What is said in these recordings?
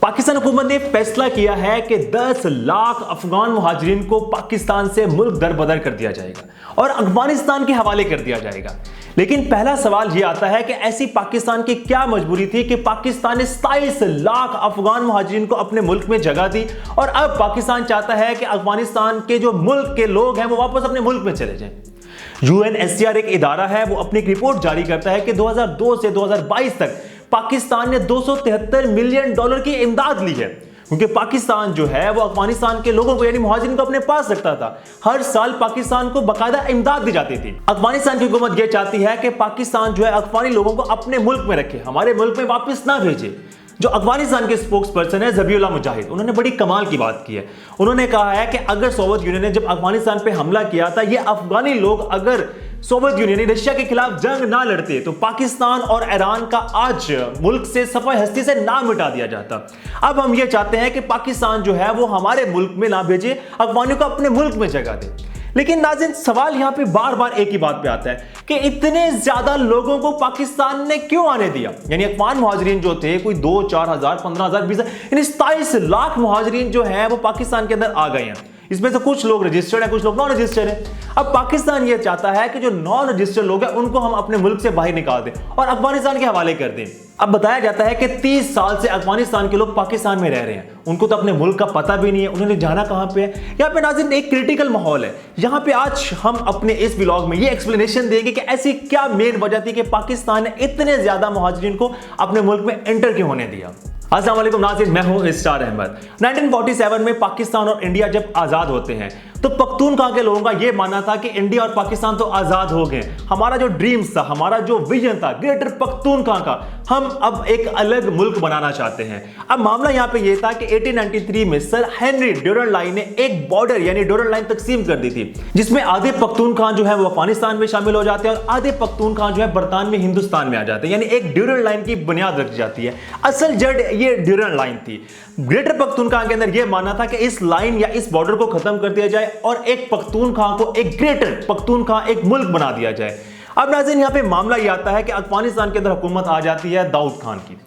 पाकिस्तान हुकूमत ने फैसला किया है कि 10 लाख अफगान मुहाजिरीन को पाकिस्तान से मुल्क दर बदर कर दिया जाएगा और अफगानिस्तान के हवाले कर दिया जाएगा। लेकिन पहला सवाल यह आता है कि ऐसी पाकिस्तान की क्या मजबूरी थी कि पाकिस्तान ने 27 लाख अफगान मुहाजिरीन को अपने मुल्क में जगह दी और अब पाकिस्तान चाहता है कि अफगानिस्तान के जो मुल्क के लोग हैं वो वापस अपने मुल्क में चले जाएं। UNHCR एक इदारा है, वो अपनी एक रिपोर्ट जारी करता है कि 2002 से 2022 तक पाकिस्तान ने $273 मिलियन की इमदाद ली है, क्योंकि पाकिस्तान जो है वो अफगानिस्तान के लोगों को यानी मुहाजिरीन को अपने पास रखता था। हर साल पाकिस्तान को बकायदा इमदाद दी जाती थी। अफगानिस्तान की हुकूमत ये चाहती है कि पाकिस्तान जो है अफगानी लोगों को अपने मुल्क में रखे, हमारे मुल्क में वापस ना भेजे। जो अफगानिस्तान के स्पोक्स पर्सन है ज़बीउल्लाह मुजाहिद, उन्होंने बड़ी कमाल की बात की है। उन्होंने कहा है कि अगर सोवियत यूनियन ने जब अफगानिस्तान पे हमला किया था, ये अफगानी लोग अगर सोवियत यूनियन रशिया के खिलाफ जंग ना लड़ते तो पाकिस्तान और ईरान का आज मुल्क से सफाई हस्ती से नाम मिटा दिया जाता। अब हम ये चाहते हैं कि पाकिस्तान जो है वो हमारे मुल्क में ना भेजे, अफगानियों को अपने मुल्क में जगह दे। लेकिन नाज़रीन, सवाल यहां पे बार बार एक ही बात पे आता है कि इतने ज्यादा लोगों को पाकिस्तान ने क्यों आने दिया। यानी अफगान मुहाजिरीन जो थे कोई 2-4 हजार 15 हजार 20 यानी 27 लाख मुहाजिरीन जो है वो पाकिस्तान के अंदर आ गए हैं। इसमें से कुछ लोग रजिस्टर्ड हैं, कुछ लोग नॉन रजिस्टर्ड हैं। अब पाकिस्तान ये चाहता है कि जो नॉन रजिस्टर्ड लोग हैं उनको हम अपने मुल्क से बाहर निकाल दें और अफगानिस्तान के हवाले कर दें। अब बताया जाता है कि 30 साल से अफगानिस्तान के लोग पाकिस्तान में रह रहे हैं, उनको तो अपने मुल्क का पता भी नहीं है, उन्होंने जाना कहां पे है। यहाँ पे नाज़रीन एक क्रिटिकल माहौल है। यहाँ पे आज हम अपने इस व्लॉग में ये एक्सप्लेनेशन देंगे कि ऐसी क्या मेन वजह थी कि पाकिस्तान ने इतने ज्यादा मुहाजिरीन को अपने मुल्क में एंटर क्यों होने दिया। अस्सलाम वालेकुम नाज़रीन, मैं हूं इस्तार अहमद। 1947 में पाकिस्तान और इंडिया जब आजाद होते हैं तो पख्तूनख्वा के लोगों का यह मानना था कि इंडिया और पाकिस्तान तो आजाद हो गए, हमारा जो ड्रीम्स था, हमारा जो विजन था ग्रेटर पख्तूनख्वा का, हम अब एक अलग मुल्क बनाना चाहते हैं। अब मामला यहां पे यह था कि 1893 में सर हेनरी ड्यूरंड लाइन ने एक बॉर्डर यानी ड्यूरंड लाइन तकसीम कर दी थी, जिसमें आधे पख्तूनख्वा जो है वो अफगानिस्तान में शामिल हो जाते हैं और आधे पख्तूनख्वा जो है बरतानवी हिंदुस्तान में आ जाते हैं। यानी एक ड्यूरंड लाइन की बुनियाद रखी जाती है। असल जड़ ये ड्यूरंड लाइन थी। ग्रेटर पख्तूनख्वा के अंदर यह मानना था कि इस लाइन या इस बॉर्डर को खत्म कर दिया जाए और एक पख्तूनख्वा को एक ग्रेटर पख्तूनख्वा एक मुल्क बना दिया जाए। अब नाज़रीन यहाँ पे मामला यह आता है कि अफगानिस्तान के अंदर हुकूमत आ जाती है दाऊद खान की।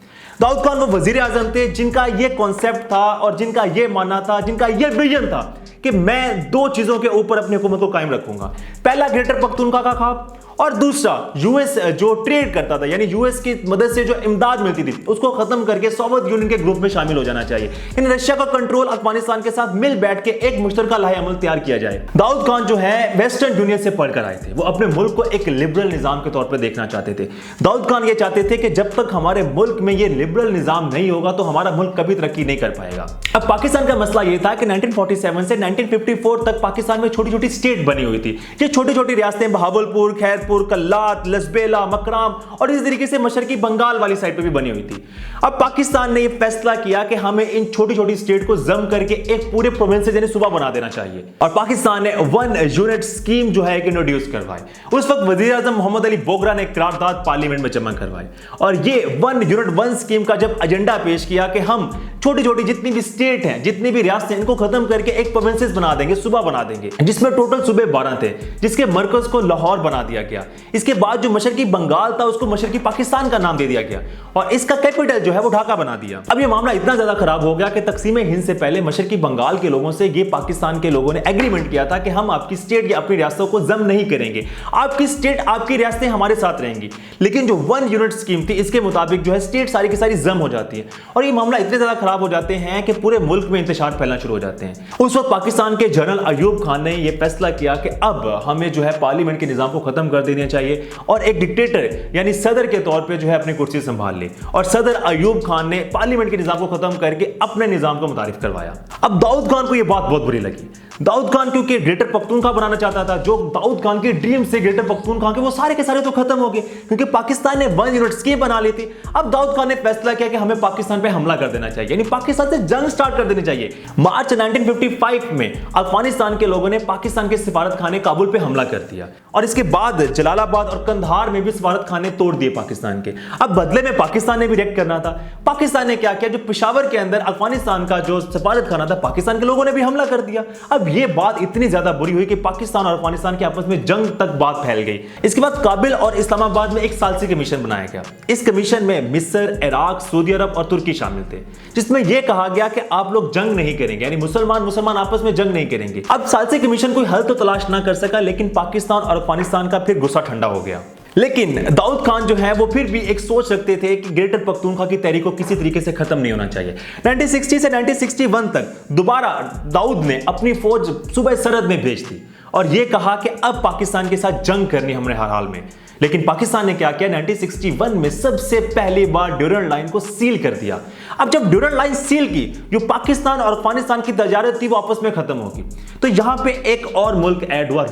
दाऊद खान वो वजीर आजम थे जिनका ये कॉन्सेप्ट था और जिनका ये मानना था, जिनका ये विजन था कि मैं दो चीजों के ऊपर अपनी हुकूमत को कायम रखूंगा। पहला ग्रेटर पख्तूनख्वा का ख्वाब और दूसरा यूएस जो ट्रेड करता था, यानी यूएस की मदद से जो इमदाद मिलती थी उसको खत्म करके सोवियत यूनियन के ग्रुप में शामिल हो जाना चाहिए। यानी रशिया का कंट्रोल अफगानिस्तान के साथ मिल बैठ के एक मुश्तरका लाहे अमल तैयार किया जाए। दाऊद खान जो है वेस्टर्न यूनियन से पढ़कर आए थे, वो अपने मुल्क को एक लिबरल निजाम के तौर पर देखना चाहते थे। दाऊद खान ये चाहते थे कि जब तक हमारे मुल्क में ये लिबरल निजाम नहीं होगा तो हमारा मुल्क कभी तरक्की नहीं कर पाएगा। अब पाकिस्तान का मसला ये था कि 1947 से 1954 तक पाकिस्तान में छोटी छोटी स्टेट बनी हुई थी। ये छोटी छोटी रियासतें बहावलपुर, खैरपुर, कल्लात, लसबेला, मकराम और इस तरीके से मशरकी बंगाल वाली साइड पे भी बनी हुई थी। अब पाकिस्तान ने यह फैसला किया कि हमें इन छोटी छोटी स्टेट को जम करके एक पूरे प्रोविंस यानी सूबा बना देना चाहिए और पाकिस्तान ने 1 यूनिट स्कीम जो है इंट्रोड्यूस करवाई। उस वक्त वजीर आजम मोहम्मद अली बोगरा ने करारदाद पार्लियामेंट में जमा करवाई और ये 1 यूनिट 1 स्कीम का जब एजेंडा पेश किया कि हम छोटी छोटी जितनी भी स्टेट हैं, जितनी भी रियासतें, इनको खत्म करके एक प्रोविंसेस बना देंगे, सूबा बना देंगे, जिसमें टोटल सूबे 12 थे, जिसके मरकज को लाहौर बना दिया गया। इसके बाद जो मशरकी बंगाल था उसको मशरकी पाकिस्तान का नाम दे दिया गया और इसका कैपिटल जो है वो ढाका बना दिया। अब ये मामला इतना ज्यादा खराब हो गया कि तकसीम हिंद से पहले मशरकी बंगाल के लोगों से ये पाकिस्तान के लोगों ने एग्रीमेंट किया था कि हम आपकी स्टेट या अपनी रियासतों को जम नहीं करेंगे, आपकी स्टेट, आपकी रियासतें हमारे साथ रहेंगी। लेकिन जो 1 यूनिट स्कीम थी इसके मुताबिक जो है स्टेट सारी की सारी जम हो जाती है और ये मामला इतने ज्यादा खराब हो जाते हैं कि पूरे मुल्क में इंतशार फैलना शुरू हो जाते हैं। उस वक्त पाकिस्तान के जनरल अयूब खान ने यह फैसला किया कि अब हमें जो है पार्लियामेंट के निजाम को खत्म कर देना चाहिए और एक डिक्टेटर यानी सदर के तौर पे जो है अपनी कुर्सी संभाल ली और सदर अयूब खान ने पार्लियामेंट के निजाम को खत्म करके अपने निजाम को मुतारिफ करवाया। अब दाऊद खान को यह बात बहुत बुरी लगी। दाऊद खान क्योंकि ग्रेटर पख्तूनख्वा बनाना चाहता था, जो दाऊद खान की ड्रीम से ग्रेटर पख्तूनख्वा के वो सारे के सारे तो खत्म हो गए क्योंकि पाकिस्तान ने 1 यूनिट स्कीम बना ली थी। अब दाऊद खान ने फैसला किया कि हमें पाकिस्तान पे हमला कर देना चाहिए, यानी पाकिस्तान से जंग स्टार्ट कर देनी चाहिए। मार्च 1955 में अफगानिस्तान के लोगों ने पाकिस्तान के सिफारत खाने काबुल पे हमला कर दिया और इसके बाद जलालाबाद और कंधार में भी सिफारत खाने तोड़ दिए पाकिस्तान के। अब बदले में पाकिस्तान ने भी रिएक्ट करना था। पाकिस्तान ने क्या किया, जो पेशावर के अंदर अफगानिस्तान का जो सिफारत खाना था पाकिस्तान के लोगों ने भी हमला कर दिया। अब ये बात इतनी ज्यादा बुरी हुई कि पाकिस्तान और अफगानिस्तान के आपस में जंग तक बात फैल गई। इसके बाद काबिल और इस्लामाबाद में एक सालसी कमीशन बनाया गया। इस कमीशन में मिस्र, इराक, सऊदी अरब और तुर्की शामिल थे, जिसमें जिसमें यह कहा गया कि आप लोग जंग नहीं करेंगे, यानी मुसलमान आपस में जंग नहीं करेंगे। अब सालसी कमीशन कोई हल तो तलाश ना कर सका, लेकिन पाकिस्तान और अफगानिस्तान का फिर गुस्सा ठंडा हो गया। लेकिन दाऊद खान जो है वो फिर भी एक सोच रखते थे कि ग्रेटर पख्तूनख्वा की तहरीक को किसी तरीके से खत्म नहीं होना चाहिए। 1960 से 1961 तक दोबारा दाऊद ने अपनी फौज सूबे सरहद में भेज दी और यह कहा कि अब पाकिस्तान के साथ जंग करनी हमने हर हाल में। लेकिन पाकिस्तान ने क्या किया, 1961 में सबसे पहली बार ड्यूरंड लाइन को सील कर दिया। अब जब ड्यूरंड लाइन सील की, जो पाकिस्तान और अफगानिस्तान की तजारत थी वो आपस में खत्म होगी। तो यहां पे एक और मुल्क ऐड हुआ,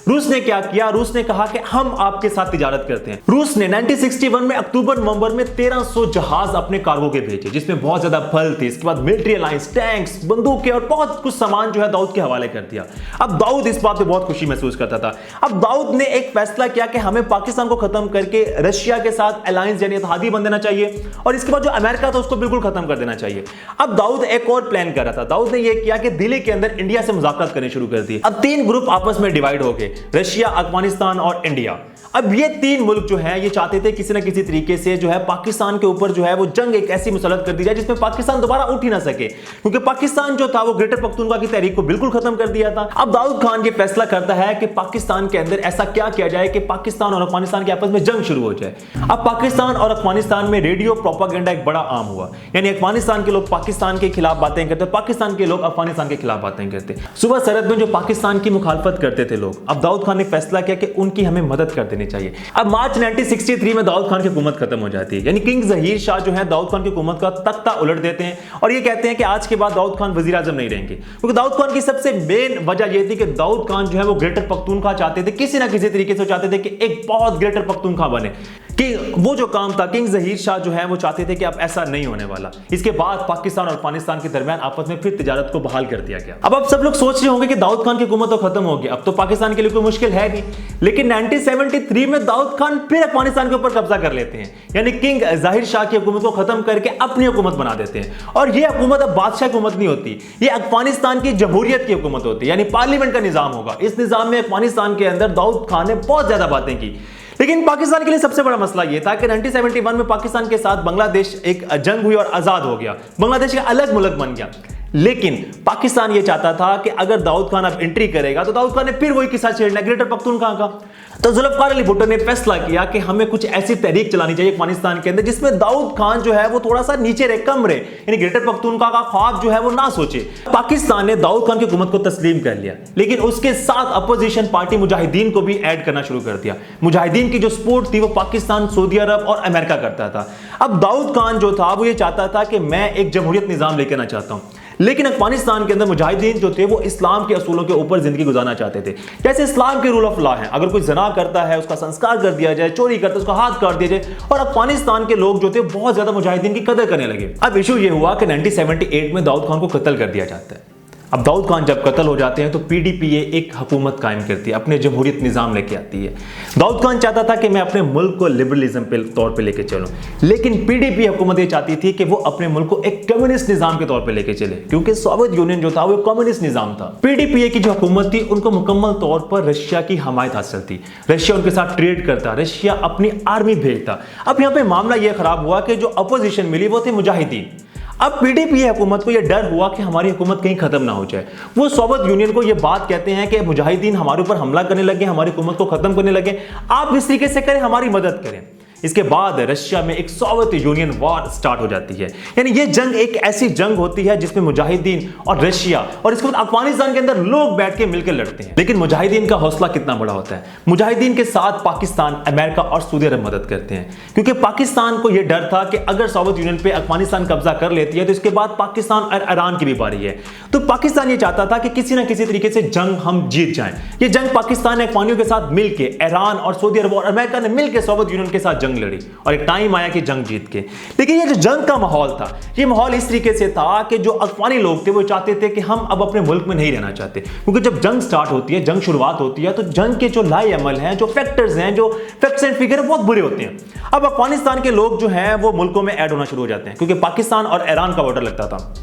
रूस ने क्या किया, रूस ने कहा कि हम आपके साथ तिजारत करते हैं। रूस ने 1961 में अक्टूबर नवंबर में 1300 जहाज अपने कार्गो के भेजे, जिसमें बहुत ज्यादा फल थे। इसके बाद मिलिट्री अलायंस, टैंक्स, बंदूकें और बहुत कुछ सामान जो है दाऊद के हवाले कर दिया। अब दाऊद इस बात पे बहुत खुशी महसूस करता था। अब दाऊद ने एक फैसला किया कि हमें पाकिस्तान को खत्म करके रशिया के साथ अलायंस यानी इत्तेहादी बन देना चाहिए और इसके बाद जो अमेरिका था उसको बिल्कुल खत्म कर देना चाहिए। अब दाऊद एक और प्लान कर रहा था। दाऊद ने यह किया कि दिल्ली के अंदर इंडिया से मुज़ाकरात करने शुरू कर दिए। अब 3 ग्रुप आपस में डिवाइड हो गए, रशिया, अफगानिस्तान और इंडिया। अब ये 3 मुल्क जो है ये चाहते थे किसी ना किसी तरीके से जो है पाकिस्तान के ऊपर जो है वो जंग एक ऐसी मुसल्लत कर दी जाए जिसमें पाकिस्तान दोबारा उठ ही ना सके, क्योंकि पाकिस्तान जो था वो ग्रेटर पख्तूनख्वा की तहरीक को बिल्कुल खत्म कर दिया था। अब दाऊद खान ये फैसला करता है कि पाकिस्तान के अंदर ऐसा क्या किया जाए कि पाकिस्तान और अफगानिस्तान के आपस में जंग शुरू हो जाए। अब पाकिस्तान और अफगानिस्तान में रेडियो प्रोपागेंडा एक बड़ा आम हुआ, यानी अफगानिस्तान के लोग पाकिस्तान के खिलाफ बातें करते, पाकिस्तान के लोग अफगानिस्तान के खिलाफ बातें करते। सुबह सरहद में जो पाकिस्तान की मुखालफत करते थे लोग, अब दाऊद खान ने फैसला किया कि उनकी हमें मदद कर देनी चाहिए। अब मार्च 1963 में दाऊद खान की हुकूमत खत्म हो जाती है, यानी किंग जहीर शाह जो है दाऊद खान की हुकूमत का तख्ता उलट देते हैं और ये कहते हैं कि आज के बाद दाऊद खान वजीर आजम नहीं रहेंगे, क्योंकि दाऊद खान की सबसे मेन वजह यह थी कि दाऊद खान जो है वो ग्रेटर पख्तूनख्वा चाहते थे, किसी ना किसी तरीके से चाहते थे कि एक बहुत ग्रेटर पख्तूनख्वा बने, कि वो जो काम था किंग जहीर शाह जो है वो चाहते थे कि अब ऐसा नहीं होने वाला। इसके बाद पाकिस्तान और अफगानिस्तान के दरमियान आपस में फिर तिजारत को बहाल कर दिया गया। अब सब लोग सोच रहे होंगे कि दाऊद खान की हुकूमत तो खत्म हो गई, अब तो पाकिस्तान के लिए कोई मुश्किल है नहीं। लेकिन 1973 में दाऊद खान फिर अफगानिस्तान के ऊपर कब्जा कर लेते हैं, यानी किंग जहीर शाह की हुकूमत को खत्म करके अपनी हुकूमत बना देते हैं। और ये हुकूमत अब बादशाह की हुकूमत नहीं होती, ये अफगानिस्तान की जमहूरियत की हुकूमत होती है, यानी पार्लियामेंट का निजाम होगा। इस निजाम में अफगानिस्तान के अंदर दाऊद खान ने बहुत ज्यादा बातें की। लेकिन पाकिस्तान के लिए सबसे बड़ा मसला यह था कि 1971 में पाकिस्तान के साथ बांग्लादेश एक जंग हुई और आजाद हो गया, बांग्लादेश एक अलग मुल्क बन गया। लेकिन पाकिस्तान यह चाहता था कि अगर दाऊद खान अब एंट्री करेगा तो दाऊद खान ने फिर वही किस्सा छेड़ना ग्रेटर पख्तूनख्वा का। तो जुल्फकार अली भुट्टो ने फैसला किया कि हमें कुछ ऐसी तहरीक चलानी चाहिए अफगानिस्तान के अंदर जिसमें दाऊद खान जो है वो थोड़ा सा नीचे रहे, कम रहे, यानी ग्रेटर पख्तूनख्वा का ख्वाब जो है वो ना सोचे। पाकिस्तान ने दाऊद खान की हुकूमत को तस्लीम कर लिया, लेकिन उसके साथ अपोजिशन पार्टी मुजाहिदीन को भी ऐड करना शुरू कर दिया। मुजाहिदीन की जो सपोर्ट थी वो पाकिस्तान, सऊदी अरब और अमेरिका करता था। अब दाऊद खान जो था वो ये चाहता था कि मैं एक जमहूरियत निजाम लेकर आना चाहता हूं, लेकिन अफगानिस्तान के अंदर मुजाहिदीन जो थे वो इस्लाम के असूलों के ऊपर जिंदगी गुजारना चाहते थे। जैसे इस्लाम के रूल ऑफ लॉ है, अगर कोई ज़ना करता है उसका संस्कार कर दिया जाए, चोरी करता है उसका हाथ काट दिया जाए। और अफगानिस्तान के लोग जो थे बहुत ज्यादा मुजाहिदीन की कदर करने लगे। अब इशू ये हुआ कि 1978 में दाऊद खान को कत्ल कर दिया जाता है। अब दाऊद खान जब कत्ल हो जाते हैं तो पीडीपीए एक हुकूमत कायम करती है, अपने जमहूरियत निज़ाम लेके आती है। दाऊद खान चाहता था कि मैं अपने मुल्क को लिबरलिज्म पे तौर पे लेके चलूं, लेकिन पीडीपी हुकूमत ये चाहती थी कि वो अपने मुल्क को एक कम्युनिस्ट निज़ाम के तौर पे लेके चले, क्योंकि सोवियत यूनियन जो था वो कम्युनिस्ट निज़ाम था। पीडीपीए की जो हुकूमत थी उनको मुकम्मल तौर पर रशिया की हमायत हासिल थी, रशिया उनके साथ ट्रेड करता, रशिया अपनी आर्मी भेजता। अब यहाँ पे मामला यह खराब हुआ कि जो अपोजिशन मिली वो थे मुजाहिदीन। अब पीडीपी हुकूमत को यह डर हुआ कि हमारी हुकूमत कहीं खत्म ना हो जाए। वो सोवियत यूनियन को यह बात कहते हैं कि मुजाहिदीन हमारे ऊपर हमला करने लगे, हमारी हुकूमत को खत्म करने लगे, आप इस तरीके से करें, हमारी मदद करें। इसके बाद रशिया में एक सोवियत यूनियन वॉर स्टार्ट हो जाती है, यानी ये जंग एक ऐसी जंग होती है जिसमें मुजाहिदीन और रशिया और इसके बाद अफगानिस्तान के अंदर लोग बैठ के मिलकर लड़ते हैं। लेकिन मुजाहिदीन का हौसला कितना बड़ा होता है, मुजाहिदीन के साथ पाकिस्तान, अमेरिका और सऊदी अरब मदद करते हैं, क्योंकि पाकिस्तान को यह डर था कि अगर सोवियत यूनियन पे अफगानिस्तान कब्जा कर लेती है तो इसके बाद पाकिस्तान और ईरान की भी बारी है। तो पाकिस्तान ये चाहता था कि किसी ना किसी तरीके से जंग हम जीत जाएं। ये जंग पाकिस्तान ने अफगानियों के साथ मिलकर, ईरान और सऊदी अरब और अमेरिका ने मिलकर सोवियत यूनियन के साथ जंग लड़ी और एक टाइम आया कि जंग जीत के। लेकिन ये जो जंग का माहौल था, ये माहौल इस तरीके से था कि जो अफगानी लोग थे वो चाहते थे कि हम अब अपने मुल्क में नहीं रहना चाहते, क्योंकि जब जंग स्टार्ट होती है, जंग शुरुआत होती है, तो जंग के जो लाई अमल हैं, जो फैक्टर्स हैं, जो फैक्ट्स एंड फिगर बहुत बुरे होते हैं। अब अफगानिस्तान के लोग जो हैं वो मुल्कों में ऐड होना शुरू हो जाते हैं, क्योंकि पाकिस्तान और ईरान का बॉर्डर लगता था।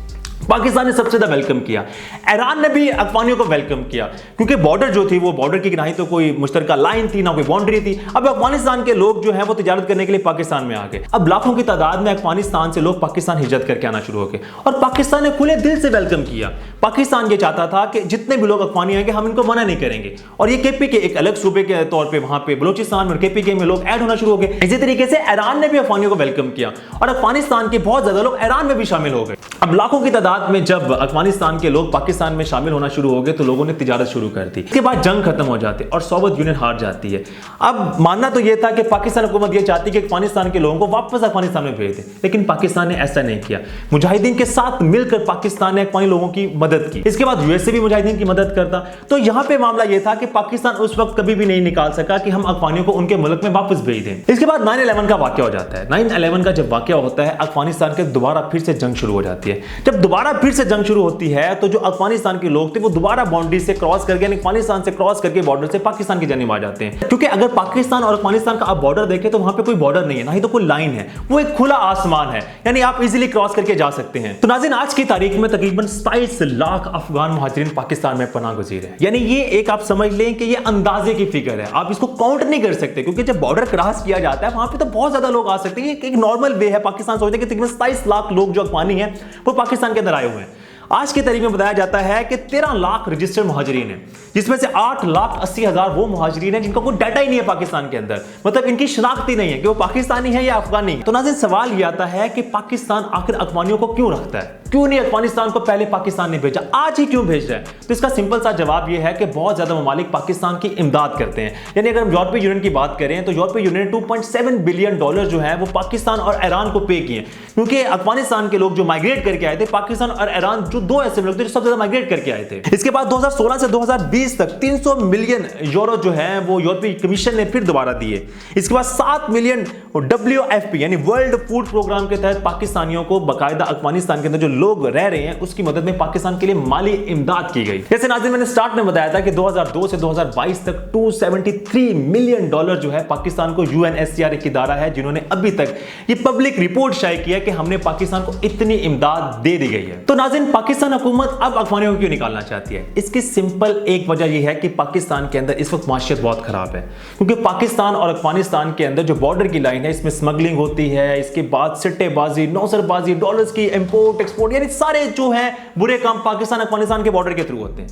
पाकिस्तान ने सबसे ज्यादा वेलकम किया। ईरान ने भी अफगानियों को वेलकम किया, क्योंकि बॉर्डर जो थी वो बॉर्डर की ना ही तो कोई मुश्तरका लाइन थी, ना कोई बाउंड्री थी। अब अफगानिस्तान के लोग जो है वो तिजारत करने के लिए पाकिस्तान में आ गए। अब लाखों की तादाद में अफगानिस्तान से लोग पाकिस्तान हिजरत करके आना शुरू हो गए और पाकिस्तान ने खुले दिल से वेलकम किया। पाकिस्तान ये चाहता था कि जितने भी लोग अफगानी आएंगे हम इनको मना नहीं करेंगे, और ये केपीके एक अलग सूबे के तौर पे वहां पे बलूचिस्तान में केपीके में लोग ऐड होना शुरू हो गए। इसी तरीके से ईरान ने भी अफगानियों को वेलकम किया और अफगानिस्तान के बहुत ज्यादा लोग ईरान में भी शामिल हो गए। अब लाखों की तादाद में जब अफगानिस्तान के लोग पाकिस्तान में शामिल होना शुरू हो गए तो लोगों ने तिजारत शुरू कर दी। इसके बाद जंग खत्म हो जाती है और सोवियत यूनियन हार जाती है। अब मानना तो यह था कि पाकिस्तान हुकूमत यह चाहती कि अफगानिस्तान के लोगों को वापस अफगानिस्तान में भेज दे, लेकिन पाकिस्तान ने ऐसा नहीं किया। मुजाहिदीन के साथ मिलकर पाकिस्तान ने अफगानी लोगों की मदद की। इसके बाद यूएसए भी मुजाहिदीन की मदद करता। तो यहां पे मामला यह था कि पाकिस्तान उस वक्त कभी भी नहीं निकाल सका कि हम अफगानियों को उनके मुल्क में वापस भेज दें। इसके बाद 9/11 का वाकया हो जाता है। 9/11 का जब वाकया होता है, अफगानिस्तान के दोबारा फिर से जंग शुरू हो जाती है। जब दोबारा फिर से जंग शुरू होती है तो जो अफगानिस्तान के लोग थे वो दोबारा बाउंड्री से क्रॉस करके, यानी अफगानिस्तान से क्रॉस करके बॉर्डर से पाकिस्तान की जानिब आ जाते हैं। क्योंकि अगर पाकिस्तान और अफगानिस्तान का आप बॉर्डर देखें तो वहां पे कोई बॉर्डर नहीं है, ना ही तो कोई लाइन है, वो एक खुला आसमान है, यानी आप इजीली क्रॉस करके जा सकते हैं। तो नाज़रीन, आज की तारीख में तकरीबन 27 लाख अफगान मुहाजिरीन पाकिस्तान में पनाह गुज़ीर है। यानी ये एक आप समझ लें कि ये अंदाजे की फिगर है, आप इसको काउंट नहीं कर सकते, क्योंकि जब बॉर्डर क्रॉस किया जाता है वहां पे तो बहुत ज्यादा लोग आ सकते हैं। एक नॉर्मल वे है। पाकिस्तान सोचते हैं कि तकरीबन 27 लाख लोग जो अफगानी हैं वो पाकिस्तान के अंदर आए हुए हैं। आज की तारीख में बताया जाता है कि 13 लाख रजिस्टर्ड मुहाजिरीन हैं, जिसमें से 8,80,000 वो मुहाजिरीन हैं जिनका कोई डाटा ही नहीं है पाकिस्तान के अंदर, मतलब इनकी शनाख्त ही नहीं है कि वो पाकिस्तानी है या अफगानी। तो नाज़रीन, सवाल ये आता है कि पाकिस्तान आखिर अफगानियों को क्यों रखता है? क्यों नहीं अफगानिस्तान को पहले पाकिस्तान ने भेजा, आज ही क्यों भेज रहा है? तो इसका सिंपल सा जवाब यह है कि बहुत ज्यादा ममालिक पाकिस्तान की इमदाद करते हैं। यानी अगर हम यूरोपीय यूनियन की बात करें तो यूरोपीय यूनियन ने $2.7 बिलियन जो है वो पाकिस्तान और ईरान को पे किए, क्योंकि अफगानिस्तान के लोग जो माइग्रेट करके आए थे, पाकिस्तान और ईरान जो दो ऐसे मुल्क थे जो सबसे ज्यादा माइग्रेट करके आए थे। इसके बाद 2016 से 2020 तक 300 मिलियन यूरो जो है वो यूरोपीय कमीशन ने फिर दोबारा दिए। इसके बाद 7 मिलियन WFP यानी वर्ल्ड फूड प्रोग्राम के तहत पाकिस्तानियों को बाकायदा अफगानिस्तान के अंदर जो लोग रह रहे हैं उसकी मदद में पाकिस्तान के लिए माली इमदाद की गई। जैसे नाज़रीन, मैंने स्टार्ट में बताया था कि 2002 से 2022 तक $273 मिलियन जो है पाकिस्तान को UNHCR एक इदारा है जिन्होंने अभी तक ये पब्लिक रिपोर्ट शाये किया कि हमने पाकिस्तान को इतनी इमदाद दे दी गई है। तो नाज़रीन, पाकिस्तान हुकूमत अब अफगानियों को क्यों निकालना चाहती है? इसकी सिंपल एक वजह यह है कि पाकिस्तान के अंदर इस वक्त माशियत बहुत खराब है, क्योंकि पाकिस्तान और अफगानिस्तान के अंदर जो बॉर्डर की लाइन है इसमें स्मगलिंग होती है, इसके बाद सट्टेबाजी, नौसरबाजी, डॉलर्स की इंपोर्ट एक्सपोर्ट, यानी सारे जो है बुरे काम पाकिस्तान अफगानिस्तान के बॉर्डर के थ्रू होते हैं।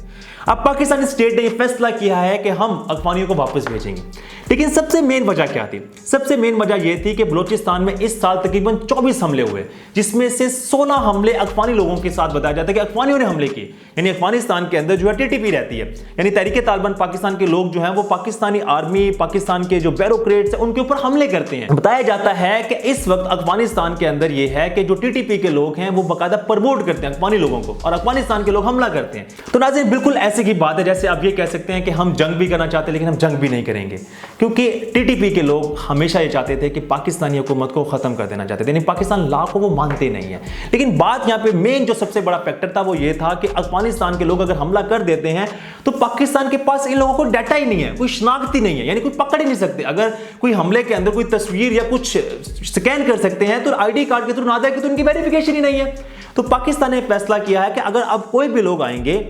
अब पाकिस्तानी स्टेट ने फैसला किया है कि हम अफगानियों को वापस भेजेंगे, लेकिन सबसे मेन वजह क्या थी? सबसे मेन वजह यह थी कि बलूचिस्तान में इस साल तकरीबन 24 हमले हुए, जिसमें से 16 हमले अफगानी लोगों के साथ बताया जाता है कि अफगानियों ने हमले किए। यानी अफगानिस्तान के अंदर जो है TTP रहती है, यानी तहरीक तालिबान पाकिस्तान के लोग जो हैं वो पाकिस्तानी आर्मी, पाकिस्तान के जो ब्यूरोक्रेट्स हैं उनके ऊपर हमले करते हैं। बताया जाता है कि इस वक्त अफगानिस्तान के अंदर यह है कि जो TTP के लोग हैं वो बाकायदा प्रमोट करते हैं अफगानी लोगों को और अफगानिस्तान के लोग हमला करते हैं। तो नाज़रीन, बिल्कुल ऐसे की बात है जैसे आप ये कह सकते हैं कि हम जंग भी करना चाहते हैं लेकिन हम जंग भी नहीं करेंगे, क्योंकि TTP के लोग हमेशा ये चाहते थे कि पाकिस्तानी हुकूमत को खत्म कर देना चाहते थे, यानी पाकिस्तान लॉ को वो मानते नहीं है। लेकिन बात यहाँ पे मेन जो सबसे बड़ा फैक्टर था वो ये था कि अफगानिस्तान के लोग अगर हमला कर देते हैं तो पाकिस्तान के पास इन लोगों को डाटा ही नहीं है, कोई शनाख्त ही नहीं है, यानी कोई पकड़ ही नहीं सकते। अगर कोई हमले के अंदर कोई तस्वीर या कुछ स्कैन कर सकते हैं तो ID कार्ड के थ्रू ना आए कि तो उनकी वेरिफिकेशन ही नहीं है। तो पाकिस्तान ने फैसला किया है कि अगर अब कोई भी लोग आएंगे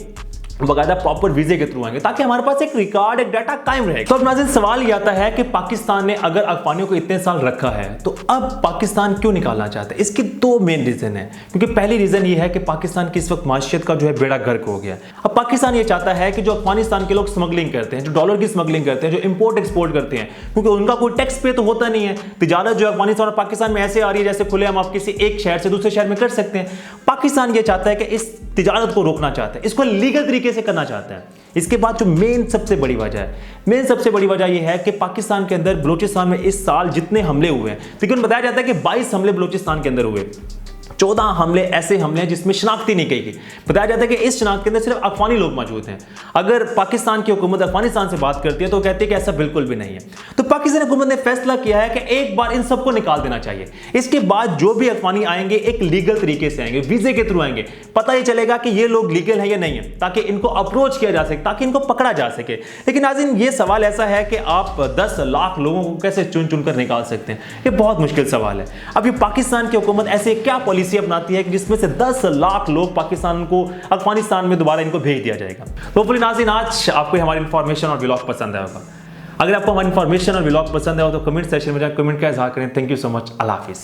बकायदा प्रॉपर वीजे के थ्रू आएंगे ताकि हमारे पास एक रिकॉर्ड, एक डाटा कायम रहे। तो अब नाज़रीन, सवाल ये आता है कि पाकिस्तान ने अगर अफगानियों को इतने साल रखा है तो अब पाकिस्तान क्यों निकालना चाहता है? इसके दो मेन रीजन है, क्योंकि पहली रीजन ये है कि पाकिस्तान की इस वक्त माशियत का जो है बेड़ा गर्क हो गया। अब पाकिस्तान ये चाहता है कि जो अफगानिस्तान के लोग स्मगलिंग करते हैं, जो डॉलर की स्मगलिंग करते हैं, जो इंपोर्ट एक्सपोर्ट करते हैं, क्योंकि उनका कोई टैक्स पे तो होता नहीं है। तिजारत जो अफगानिस्तान और पाकिस्तान में ऐसे आ रही है जैसे खुले हम आप किसी एक शहर से दूसरे शहर में कर सकते हैं। पाकिस्तान ये चाहता है कि इस तिजारत को रोकना चाहता है, इसको लीगल तरीके से करना चाहता है। इसके बाद जो मेन सबसे बड़ी वजह यह है कि पाकिस्तान के अंदर बलूचिस्तान में इस साल जितने हमले हुए हैं, तकरीबन बताया जाता है कि 22 हमले बलूचिस्तान के अंदर हुए। 14 हमले ऐसे हमले हैं जिसमें शनाख्ती नहीं की गई। बताया जाता है कि इस शनाख्त के अंदर सिर्फ अफगानी लोग मौजूद हैं। अगर पाकिस्तान की हुकूमत अफगानिस्तान से बात करती है तो कहती है कि ऐसा बिल्कुल भी नहीं है। तो पाकिस्तान हुकूमत ने फैसला किया है कि एक बार इन सबको निकाल देना चाहिए। इसके बाद जो भी अफगानी आएंगे एक लीगल तरीके से आएंगे, वीजे के थ्रू आएंगे, पता ही चलेगा कि ये लोग लीगल है या नहीं है, ताकि इनको अप्रोच किया जा सके, ताकि इनको पकड़ा जा सके। लेकिन नाज़रीन, ये सवाल ऐसा है कि आप 10 लाख लोगों को कैसे चुन चुन कर निकाल सकते हैं? ये बहुत मुश्किल सवाल है। अब ये पाकिस्तान की हुकूमत ऐसे क्या पॉलिसी अपनाती है कि जिसमें से 10 लाख लोग पाकिस्तान को, अफगानिस्तान में दोबारा इनको भेज दिया जाएगा? तो होपफुली नाज़रीन, आज आपको हमारी इंफॉर्मेशन और व्लॉग पसंद आया होगा। अगर आपको हमारी इंफॉर्मेशन और व्लॉग पसंद आया हो तो कमेंट सेक्शन में जाकर कमेंट का इज़हार करें। Thank you so much. अल्लाह हाफिज़।